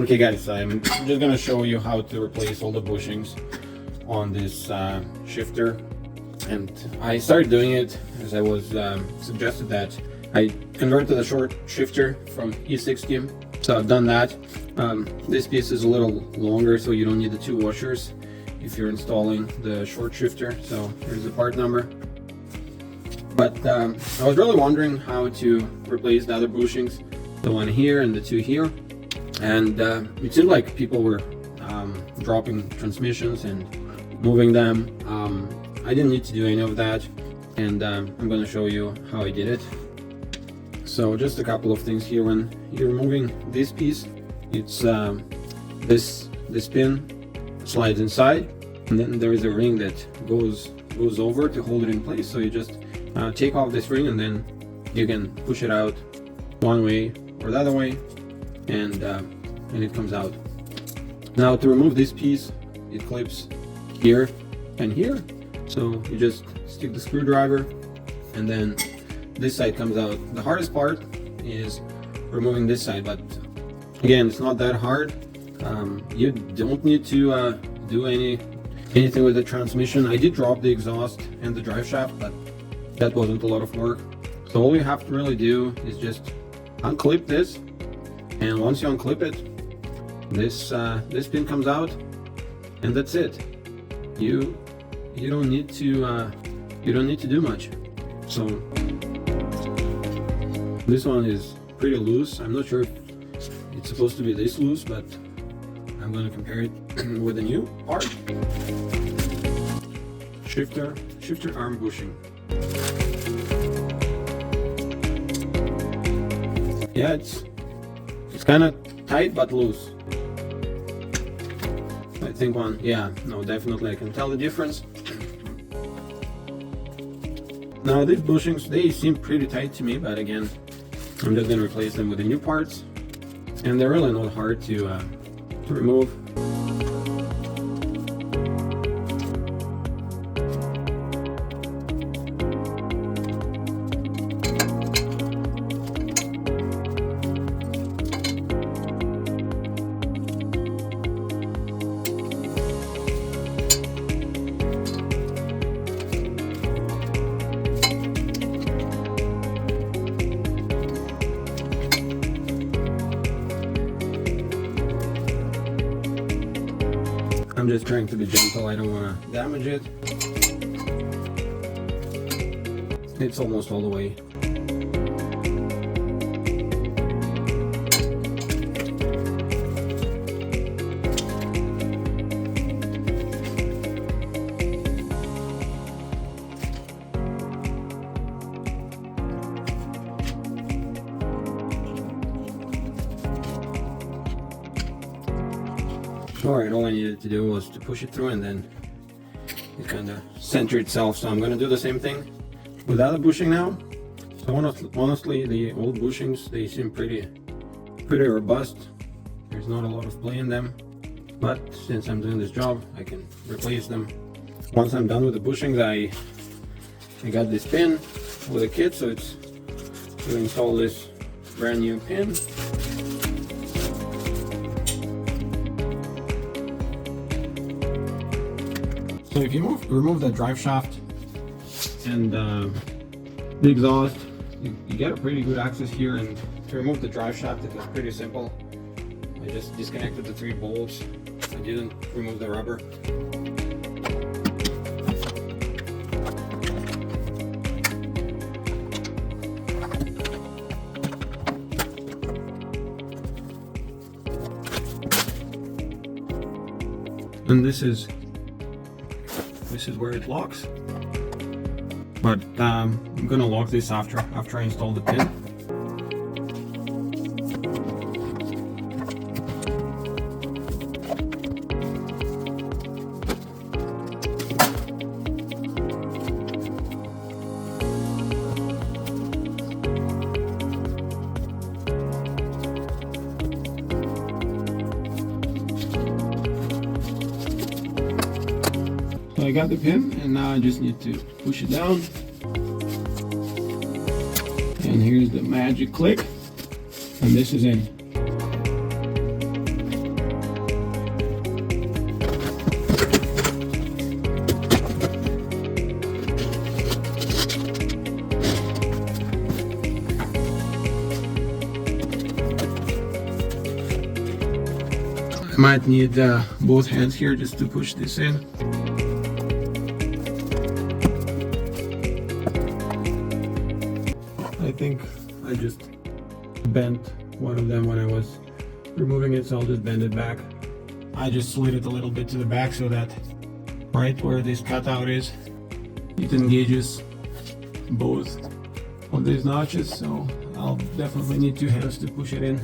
Okay guys, I'm just gonna show you how to replace all the bushings on this shifter, and I started doing it as I was suggested that I convert to the short shifter from E60, so I've done that. This piece is a little longer, so you don't need the two washers if you're installing the short shifter. So here's the part number. But I was really wondering how to replace the other bushings, the one here and the two here. And it seemed like people were dropping transmissions and moving them. I didn't need to do any of that, and I'm going to show you how I did it. So just a couple of things here. When you're removing this piece, it's this pin slides inside, and then there is a ring that goes over to hold it in place. So you just take off this ring, and then you can push it out one way or the other way, and it comes out. Now to remove this piece, it clips here and here, so you just stick the screwdriver, and then this side comes out. The hardest part is removing this side, but again, it's not that hard. You don't need to do anything with the transmission. I did drop the exhaust and the drive shaft, but that wasn't a lot of work. So all you have to really do is just unclip this, and once you unclip it, this pin comes out, and that's it. You don't need to do much. So this one is pretty loose. I'm not sure if it's supposed to be this loose, but I'm going to compare it with a new part. Shifter arm bushing. Yeah, it's kind of tight but loose. I think one, yeah, no, definitely I can tell the difference. Now these bushings, they seem pretty tight to me, but again, I'm just gonna replace them with the new parts, and they're really not hard to remove. I'm just trying to be gentle, I don't want to damage it. It's almost all the way. Alright, all I needed to do was to push it through, and then it kind of centered itself. So I'm going to do the same thing with the other bushing now. So honestly, the old bushings, they seem pretty robust. There's not a lot of play in them, but since I'm doing this job, I can replace them. Once I'm done with the bushings, I got this pin with a kit, so it's to install this brand new pin. So if you remove the drive shaft and the exhaust, you get a pretty good access here. And to remove the drive shaft, it was pretty simple. I just disconnected the 3 bolts. I didn't remove the rubber. And this is where it locks, but I'm gonna lock this after I install the pin. So I got the pin, and now I just need to push it down. And here's the magic click, and this is in. might need both hands here just to push this in. I think I just bent one of them when I was removing it, so I'll just bend it back. I just slid it a little bit to the back so that right where this cutout is, it engages both of these notches, so I'll definitely need 2 hands to push it in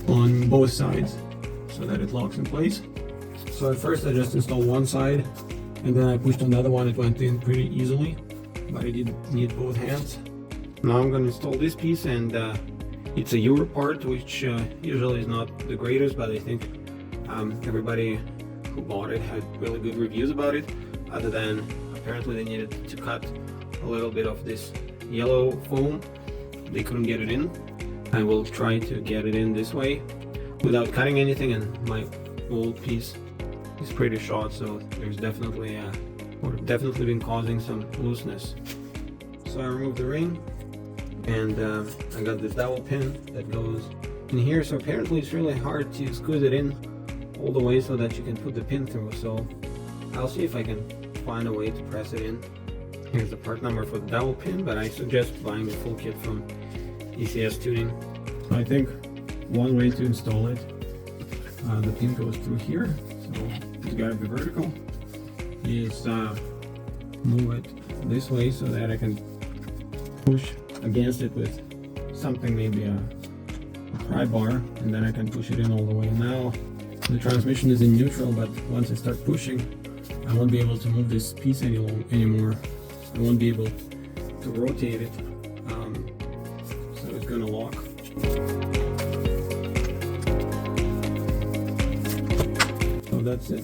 on both sides so that it locks in place. So at first I just installed one side and then I pushed another one. It went in pretty easily, but I did need both hands. Now I'm going to install this piece, and it's a Euro part, which usually is not the greatest, but I think everybody who bought it had really good reviews about it, other than apparently they needed to cut a little bit of this yellow foam. They couldn't get it in. I will try to get it in this way without cutting anything, and my old piece is pretty short, so there's definitely would have definitely been causing some looseness. So I removed the ring, and I got this dowel pin that goes in here. So apparently it's really hard to squeeze it in all the way so that you can put the pin through. So I'll see if I can find a way to press it in. Here's the part number for the dowel pin, but I suggest buying the full kit from ECS Tuning. So I think one way to install it, the pin goes through here, so it's got to be vertical, is move it this way so that I can push against it with something, maybe a pry bar, and then I can push it in all the way. Now the transmission is in neutral, but once I start pushing, I won't be able to move this piece anymore. I won't be able to rotate it, so it's going to lock. So that's it.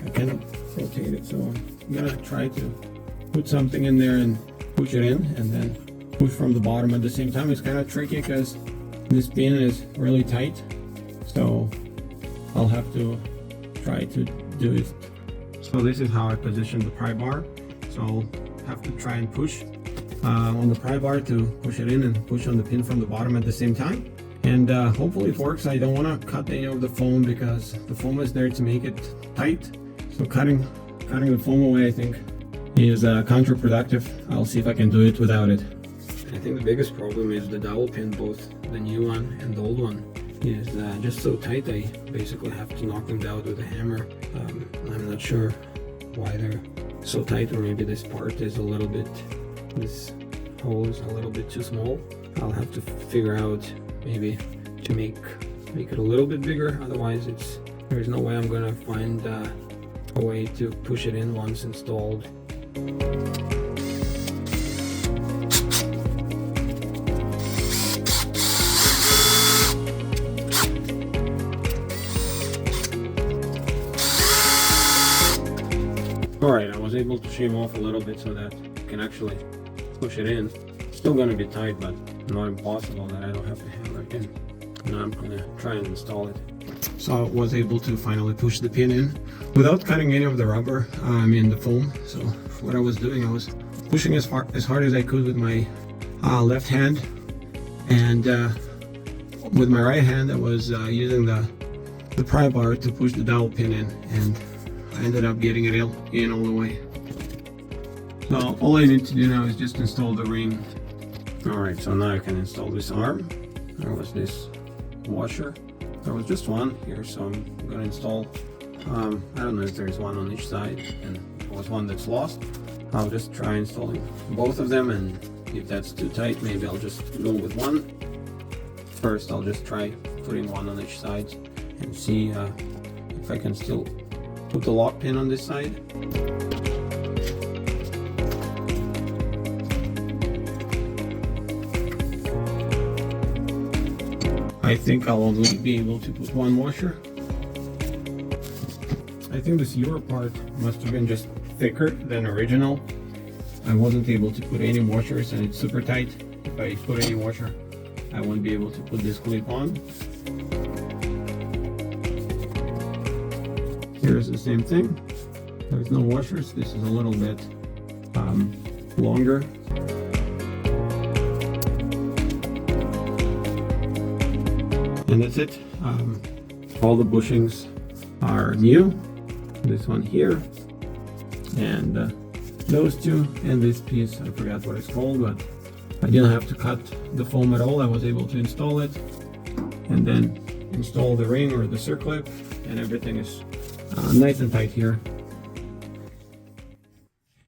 I cannot rotate it, so I'm going to try to put something in there and push it in, and then push from the bottom at the same time. It's kind of tricky because this pin is really tight, so I'll have to try to do it. So this is how I position the pry bar. So I'll have to try and push on the pry bar to push it in, and push on the pin from the bottom at the same time. And hopefully it works. I don't want to cut any of the foam because the foam is there to make it tight. So cutting the foam away, I think, is counterproductive. I'll see if I can do it without it. I think the biggest problem is the dowel pin, both the new one and the old one, is just so tight. I basically have to knock them down with a hammer. I'm not sure why they're so tight, or maybe this part is a little bit, this hole is a little bit too small. I'll have to figure out maybe to make it a little bit bigger. Otherwise there's no way I'm gonna find a way to push it in once installed. Alright, I was able to shave off a little bit so that I can actually push it in. Still gonna be tight, but not impossible that I don't have to hammer it in. Now I'm gonna try and install it. So I was able to finally push the pin in without cutting any of the rubber, the foam. So what I was doing, I was pushing as hard as I could with my left hand, and with my right hand I was using the pry bar to push the dowel pin in, and I ended up getting it in all the way. So all I need to do now is just install the ring. Alright, so now I can install this arm. There was this washer. There was just one here, so I'm going to install, I don't know if there's one on each side, and there was one that's lost. I'll just try installing both of them, and if that's too tight, maybe I'll just go with one. First, I'll just try putting one on each side and see if I can still put the lock pin on this side. I think I'll only be able to put one washer. I think this Euro part must have been just thicker than original. I wasn't able to put any washers, and it's super tight. If I put any washer, I won't be able to put this clip on. Here's the same thing. There's no washers. This is a little bit longer. And that's it. All the bushings are new. This one here, and those two, and this piece, I forgot what it's called, but I didn't have to cut the foam at all. I was able to install it and then install the ring or the circlip, and everything is nice and tight here.